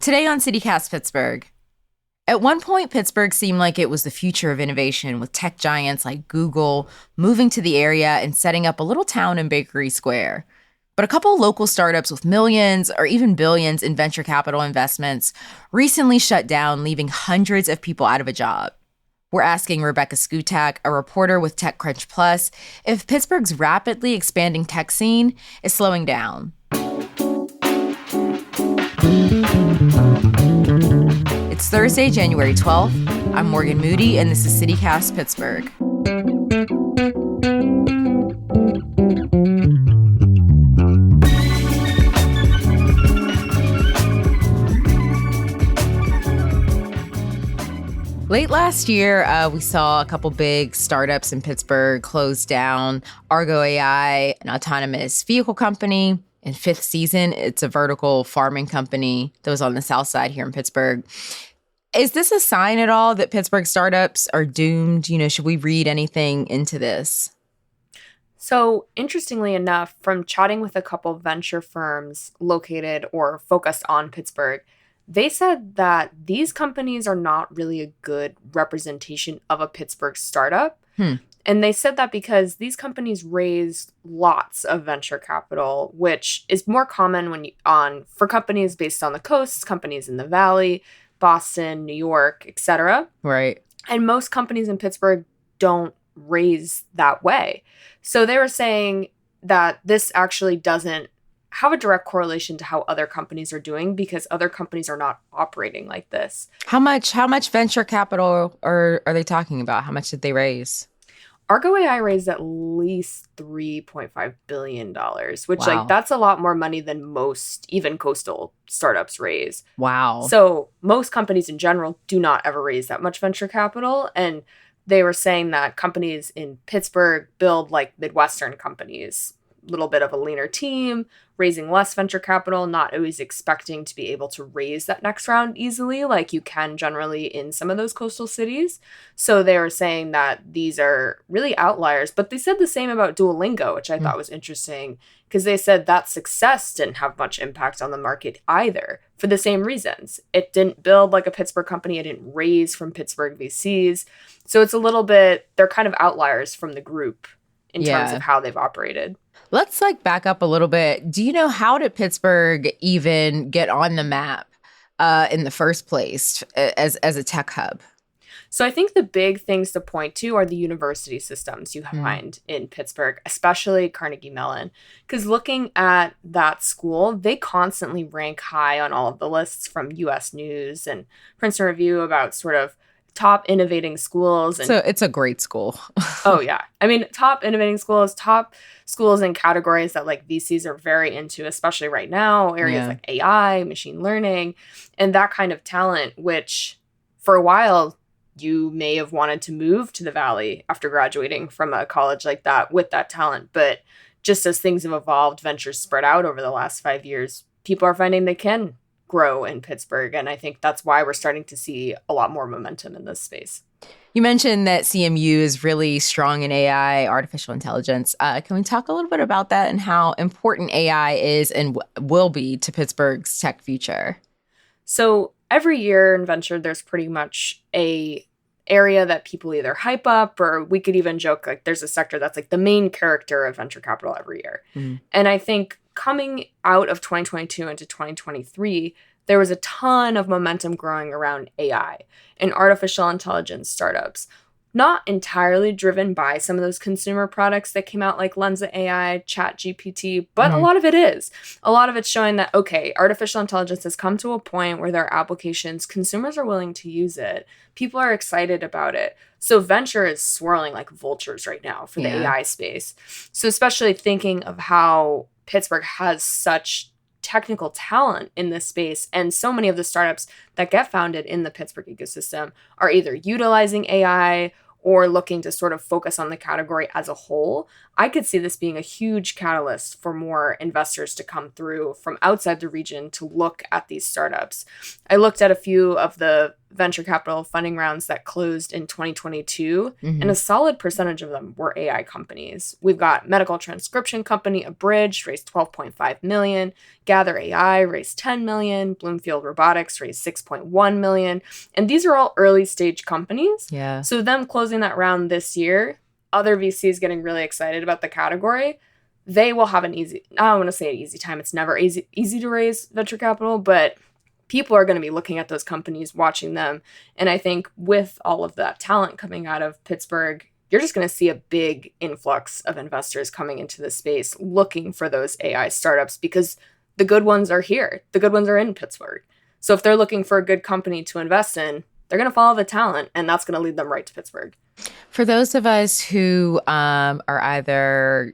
Today on CityCast Pittsburgh. At one point, Pittsburgh seemed like it was the future of innovation, with tech giants like Google moving to the area and setting up a little town in Bakery Square. But a couple local startups with millions or even billions in venture capital investments recently shut down, leaving hundreds of people out of a job. We're asking Rebecca Skutak, a reporter with TechCrunch Plus, if Pittsburgh's rapidly expanding tech scene is slowing down. It's Thursday, January 12th. I'm Morgan Moody, and this is CityCast Pittsburgh. Late last year, we saw a couple big startups in Pittsburgh close down. Argo AI, an autonomous vehicle company. In Fifth Season, it's a vertical farming company that was on the south side here in Pittsburgh. Is this a sign at all that Pittsburgh startups are doomed? Should we read anything into this? So, interestingly enough, from chatting with a couple venture firms located or focused on Pittsburgh, they said that these companies are not really a good representation of a Pittsburgh startup. And they said that because these companies raise lots of venture capital, which is more common for companies based on the coast, companies in the Valley, Boston, New York, etc. Right. And most companies in Pittsburgh don't raise that way. So they were saying that this actually doesn't have a direct correlation to how other companies are doing because other companies are not operating like this. How much venture capital are they talking about? How much did they raise? Argo AI raised at least $3.5 billion, which Wow. that's a lot more money than most, even coastal startups raise. Wow. So most companies in general do not ever raise that much venture capital. And they were saying that companies in Pittsburgh build like Midwestern companies, a little bit of a leaner team, raising less venture capital, not always expecting to be able to raise that next round easily like you can generally in some of those coastal cities. So they were saying that these are really outliers, but they said the same about Duolingo, which I thought was interesting because they said that success didn't have much impact on the market either for the same reasons. It didn't build like a Pittsburgh company. It didn't raise from Pittsburgh VCs. So it's a little bit, they're kind of outliers from the group in terms of how they've operated. Let's back up a little bit. Do you know how did Pittsburgh even get on the map in the first place as a tech hub? So I think the big things to point to are the university systems you find in Pittsburgh, especially Carnegie Mellon. Because looking at that school, they constantly rank high on all of the lists from U.S. News and Princeton Review about sort of top innovating schools. And, so it's a great school. Oh, yeah. I mean, top innovating schools, top schools in categories that like VCs are very into, especially right now, areas like AI, machine learning, and that kind of talent, which for a while you may have wanted to move to the Valley after graduating from a college like that with that talent. But just as things have evolved, ventures spread out over the last 5 years, people are finding they can grow in Pittsburgh. And I think that's why we're starting to see a lot more momentum in this space. You mentioned that CMU is really strong in AI, artificial intelligence. Can we talk a little bit about that and how important AI is and will be to Pittsburgh's tech future? So every year in venture, there's pretty much a area that people either hype up or we could even joke like there's a sector that's like the main character of venture capital every year. And I think coming out of 2022 into 2023, there was a ton of momentum growing around AI and artificial intelligence startups. Not entirely driven by some of those consumer products that came out like Lensa AI, ChatGPT, but a lot of it is. A lot of it's showing that, okay, artificial intelligence has come to a point where there are applications, consumers are willing to use it, people are excited about it. So venture is swirling like vultures right now for the AI space. So especially thinking of how Pittsburgh has such technical talent in this space, and so many of the startups that get founded in the Pittsburgh ecosystem are either utilizing AI or looking to sort of focus on the category as a whole. I could see this being a huge catalyst for more investors to come through from outside the region to look at these startups. I looked at a few of the venture capital funding rounds that closed in 2022, Mhm. and a solid percentage of them were AI companies. We've got medical transcription company Abridged raised 12.5 million, Gather AI raised 10 million, Bloomfield Robotics raised 6.1 million, and these are all early stage companies. Yeah. So them closing that round this year, other VCs getting really excited about the category, they will have an easy, I don't want to say an easy time. It's never easy to raise venture capital, but people are going to be looking at those companies, watching them. And I think with all of that talent coming out of Pittsburgh, you're just going to see a big influx of investors coming into the space looking for those AI startups because the good ones are here. The good ones are in Pittsburgh. So if they're looking for a good company to invest in, they're going to follow the talent, and that's going to lead them right to Pittsburgh. For those of us who are either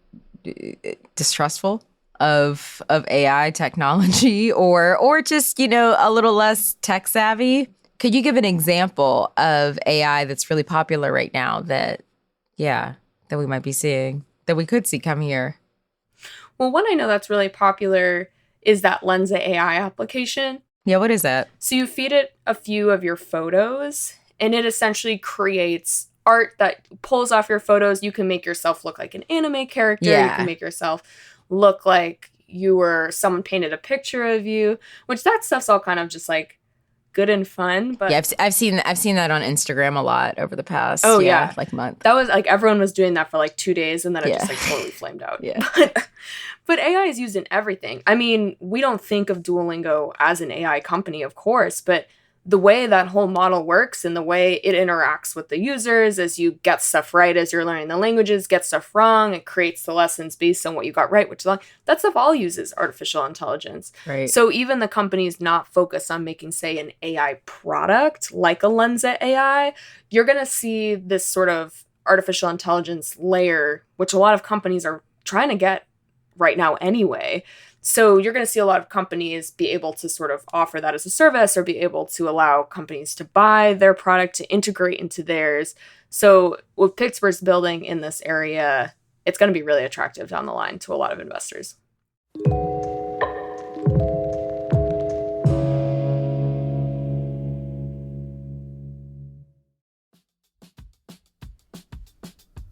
distrustful of AI technology or just, a little less tech savvy, could you give an example of AI that's really popular right now that we might be seeing, that we could see come here? Well, one I know that's really popular is that Lensa AI application. Yeah, what is that? So you feed it a few of your photos, and it essentially creates art that pulls off your photos. You can make yourself look like an anime character. Yeah. You can make yourself look like someone painted a picture of you, which that stuff's all kind of just like good and fun. But yeah, I've seen that on Instagram a lot over the past like month. That was like everyone was doing that for like 2 days, and then it just like totally flamed out. Yeah. But AI is used in everything. I mean, we don't think of Duolingo as an AI company, of course, but the way that whole model works and the way it interacts with the users as you get stuff right, as you're learning the languages, get stuff wrong, it creates the lessons based on what you got right, which is wrong. That stuff all uses artificial intelligence. Right. So even the companies not focused on making, say, an AI product like a Lensa AI, you're going to see this sort of artificial intelligence layer, which a lot of companies are trying to get right now anyway. So you're going to see a lot of companies be able to sort of offer that as a service or be able to allow companies to buy their product to integrate into theirs. So with Pittsburgh's building in this area, it's going to be really attractive down the line to a lot of investors.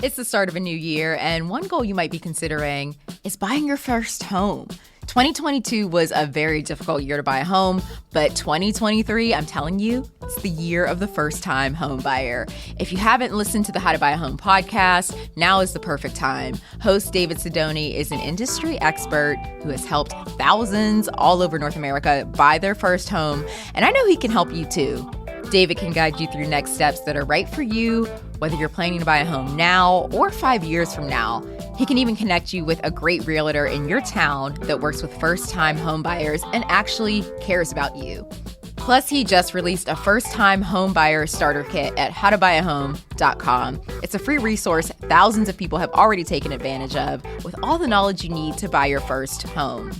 It's the start of a new year, and one goal you might be considering is buying your first home. 2022 was a very difficult year to buy a home, but 2023, I'm telling you, it's the year of the first-time home buyer. If you haven't listened to the How to Buy a Home podcast, now is the perfect time. Host David Sidoni is an industry expert who has helped thousands all over North America buy their first home, and I know he can help you too. David can guide you through next steps that are right for you, whether you're planning to buy a home now or 5 years from now. He can even connect you with a great realtor in your town that works with first-time home buyers and actually cares about you. Plus, he just released a first-time home buyer starter kit at howtobuyahome.com. It's a free resource thousands of people have already taken advantage of with all the knowledge you need to buy your first home.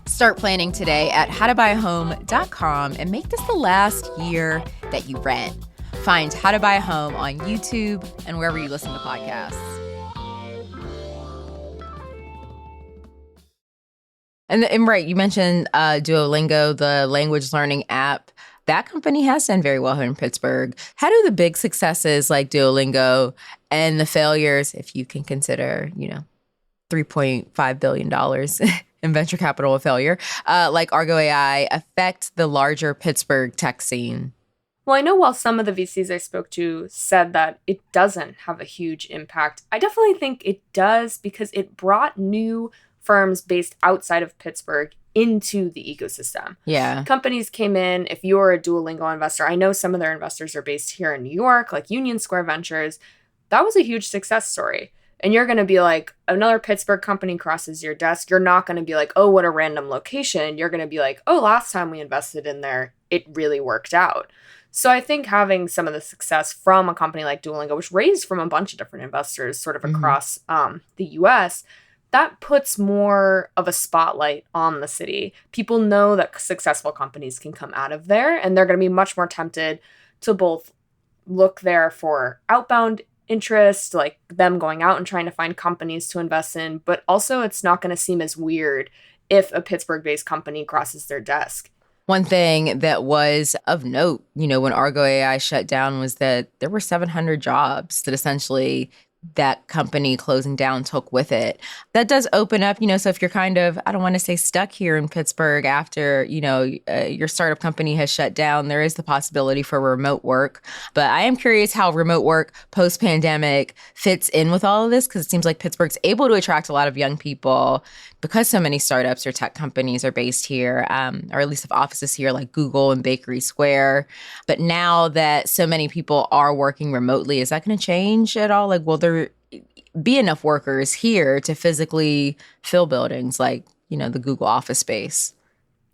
Start planning today at howtobuyahome.com and make this the last year that you rent. Find How to Buy a Home on YouTube and wherever you listen to podcasts. And right, you mentioned Duolingo, the language learning app. That company has done very well here in Pittsburgh. How do the big successes like Duolingo and the failures, if you can consider, $3.5 billion in venture capital a failure, like Argo AI, affect the larger Pittsburgh tech scene? Well, I know while some of the VCs I spoke to said that it doesn't have a huge impact, I definitely think it does because it brought new firms based outside of Pittsburgh into the ecosystem. Yeah. Companies came in. If you're a Duolingo investor, I know some of their investors are based here in New York, like Union Square Ventures. That was a huge success story. And you're going to be like, another Pittsburgh company crosses your desk. You're not going to be like, oh, what a random location. You're going to be like, oh, last time we invested in there, it really worked out. So I think having some of the success from a company like Duolingo, which raised from a bunch of different investors sort of across the US, that puts more of a spotlight on the city. People know that successful companies can come out of there, and they're going to be much more tempted to both look there for outbound interest, like them going out and trying to find companies to invest in, but also it's not going to seem as weird if a Pittsburgh-based company crosses their desk. One thing that was of note, when Argo AI shut down was that there were 700 jobs that essentially that company closing down took with it. That does open up, so if you're kind of, I don't want to say stuck here in Pittsburgh after, your startup company has shut down, there is the possibility for remote work. But I am curious how remote work post-pandemic fits in with all of this, because it seems like Pittsburgh's able to attract a lot of young people because so many startups or tech companies are based here, or at least have offices here like Google and Bakery Square. But now that so many people are working remotely, is that going to change at all? Like, will there be enough workers here to physically fill buildings like, the Google office space?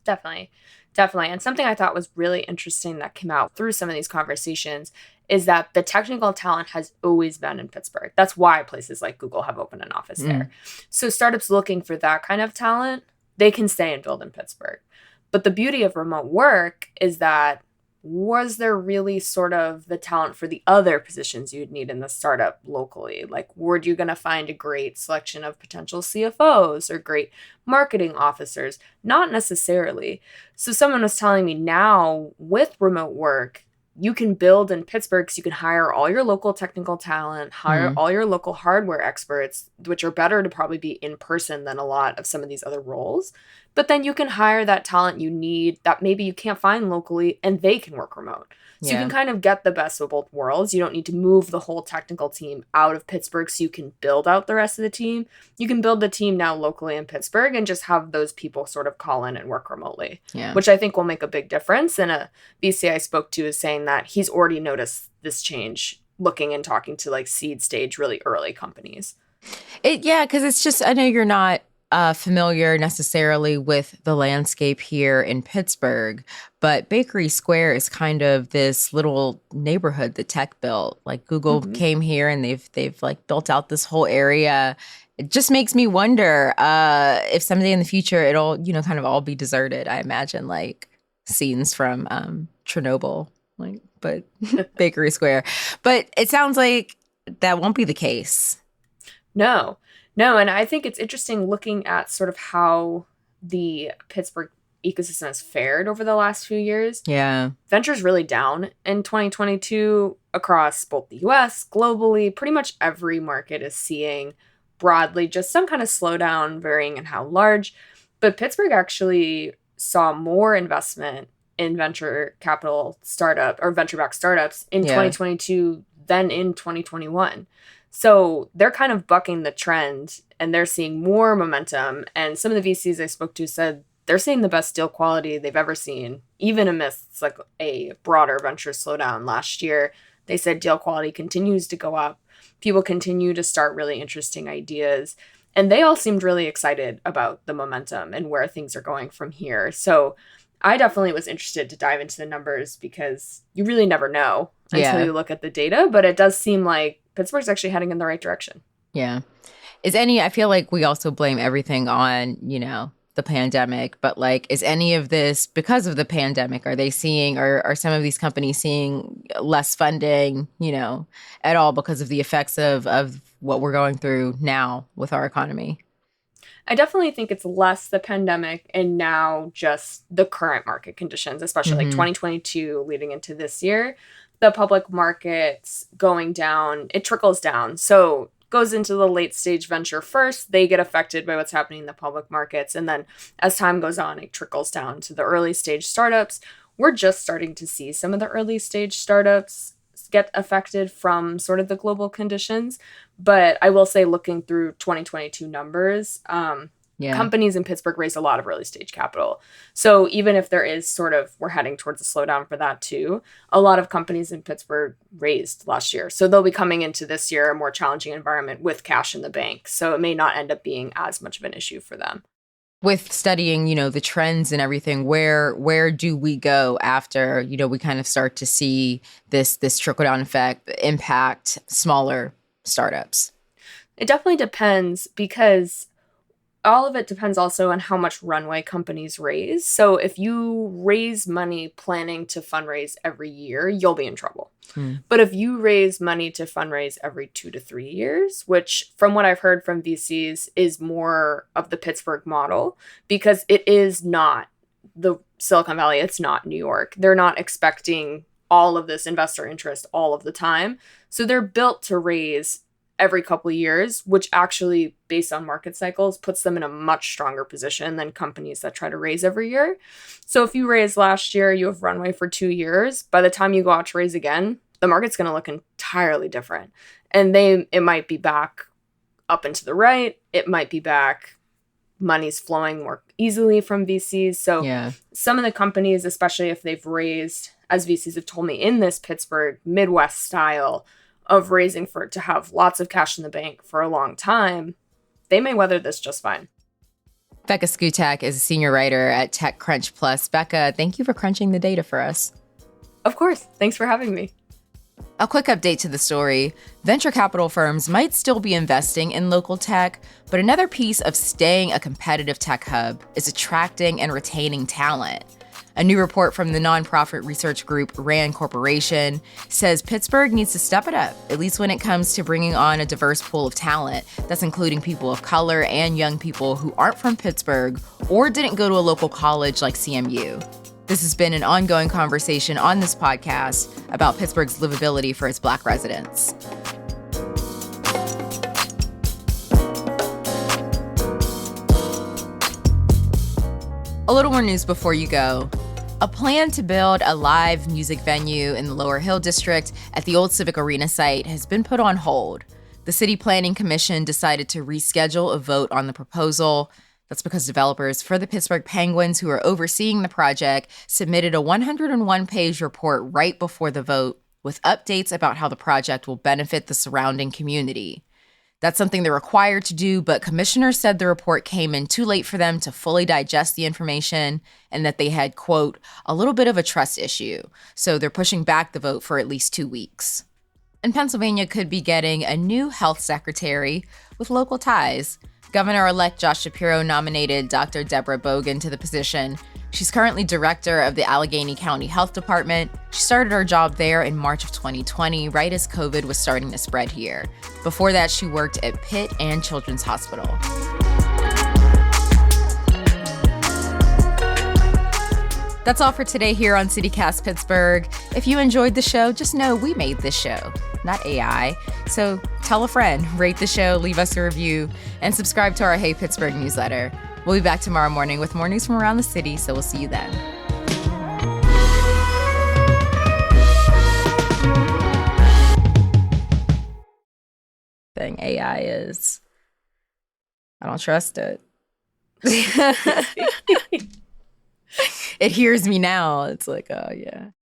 Definitely. Definitely. And something I thought was really interesting that came out through some of these conversations is that the technical talent has always been in Pittsburgh. That's why places like Google have opened an office there. So startups looking for that kind of talent, they can stay and build in Pittsburgh. But the beauty of remote work is that was there really sort of the talent for the other positions you'd need in the startup locally? Like, were you going to find a great selection of potential CFOs or great marketing officers? Not necessarily. So someone was telling me now with remote work, you can build in Pittsburgh because you can hire all your local technical talent, hire all your local hardware experts, which are better to probably be in person than a lot of some of these other roles. But then you can hire that talent you need that maybe you can't find locally, and they can work remote. So you can kind of get the best of both worlds. You don't need to move the whole technical team out of Pittsburgh so you can build out the rest of the team. You can build the team now locally in Pittsburgh and just have those people sort of call in and work remotely, which I think will make a big difference. And a VC I spoke to is saying that he's already noticed this change looking and talking to like seed stage, really early companies. Because it's just, I know you're not familiar necessarily with the landscape here in Pittsburgh, but Bakery Square is kind of this little neighborhood that tech built. Like Google came here and they've like built out this whole area. It just makes me wonder if someday in the future it'll, kind of all be deserted. I imagine like scenes from Chernobyl, but Bakery Square. But it sounds like that won't be the case. No, and I think it's interesting looking at sort of how the Pittsburgh ecosystem has fared over the last few years. Yeah. Venture's really down in 2022 across both the US, globally. Pretty much every market is seeing broadly just some kind of slowdown, varying in how large. But Pittsburgh actually saw more investment in venture capital startup or venture-backed startups in 2022 than in 2021. So they're kind of bucking the trend and they're seeing more momentum. And some of the VCs I spoke to said they're seeing the best deal quality they've ever seen, even amidst like a broader venture slowdown last year. They said deal quality continues to go up. People continue to start really interesting ideas. And they all seemed really excited about the momentum and where things are going from here. So I definitely was interested to dive into the numbers because you really never know until you look at the data. But it does seem like Pittsburgh's actually heading in the right direction. Yeah. I feel like we also blame everything on, the pandemic, but like, is any of this because of the pandemic? Are they seeing, or are some of these companies seeing less funding, at all because of the effects of what we're going through now with our economy? I definitely think it's less the pandemic and now just the current market conditions, especially like 2022 leading into this year. The public markets going down, it trickles down. So goes into the late stage venture first. They get affected by what's happening in the public markets. And then as time goes on, it trickles down to the early stage startups. We're just starting to see some of the early stage startups get affected from sort of the global conditions. But I will say, looking through 2022 numbers, companies in Pittsburgh raised a lot of early stage capital. So even if there is sort of, we're heading towards a slowdown for that too, a lot of companies in Pittsburgh raised last year. So they'll be coming into this year a more challenging environment with cash in the bank. So it may not end up being as much of an issue for them. With studying, the trends and everything, where do we go after, we kind of start to see this trickle down effect impact smaller startups? It definitely depends because all of it depends also on how much runway companies raise. So if you raise money planning to fundraise every year, you'll be in trouble. But if you raise money to fundraise every 2 to 3 years, which from what I've heard from VCs is more of the Pittsburgh model, because it is not the Silicon Valley. It's not New York. They're not expecting all of this investor interest all of the time. So they're built to raise every couple of years, which actually, based on market cycles, puts them in a much stronger position than companies that try to raise every year. So if you raised last year, you have runway for 2 years. By the time you go out to raise again, the market's going to look entirely different. And it might be back up and to the right. It might be back. Money's flowing more easily from VCs. So some of the companies, especially if they've raised, as VCs have told me, in this Pittsburgh Midwest style of raising to have lots of cash in the bank for a long time, they may weather this just fine. Becca Skutak is a senior writer at TechCrunch Plus. Becca, thank you for crunching the data for us. Of course. Thanks for having me. A quick update to the story. Venture capital firms might still be investing in local tech, but another piece of staying a competitive tech hub is attracting and retaining talent. A new report from the nonprofit research group RAND Corporation says Pittsburgh needs to step it up, at least when it comes to bringing on a diverse pool of talent. That's including people of color and young people who aren't from Pittsburgh or didn't go to a local college like CMU. This has been an ongoing conversation on this podcast about Pittsburgh's livability for its Black residents. A little more news before you go. A plan to build a live music venue in the Lower Hill District at the old Civic Arena site has been put on hold. The City Planning Commission decided to reschedule a vote on the proposal. That's because developers for the Pittsburgh Penguins, who are overseeing the project, submitted a 101-page report right before the vote with updates about how the project will benefit the surrounding community. That's something they're required to do, but commissioners said the report came in too late for them to fully digest the information and that they had, quote, a little bit of a trust issue. So they're pushing back the vote for at least 2 weeks. And Pennsylvania could be getting a new health secretary with local ties. Governor-elect Josh Shapiro nominated Dr. Deborah Bogan to the position. She's currently director of the Allegheny County Health Department. She started her job there in March of 2020, right as COVID was starting to spread here. Before that, she worked at Pitt and Children's Hospital. That's all for today here on CityCast Pittsburgh. If you enjoyed the show, just know we made this show, not AI. So tell a friend, rate the show, leave us a review, and subscribe to our Hey Pittsburgh newsletter. We'll be back tomorrow morning with more news from around the city, so we'll see you then. Thing AI is, I don't trust it. It hears me now. It's like, oh, yeah.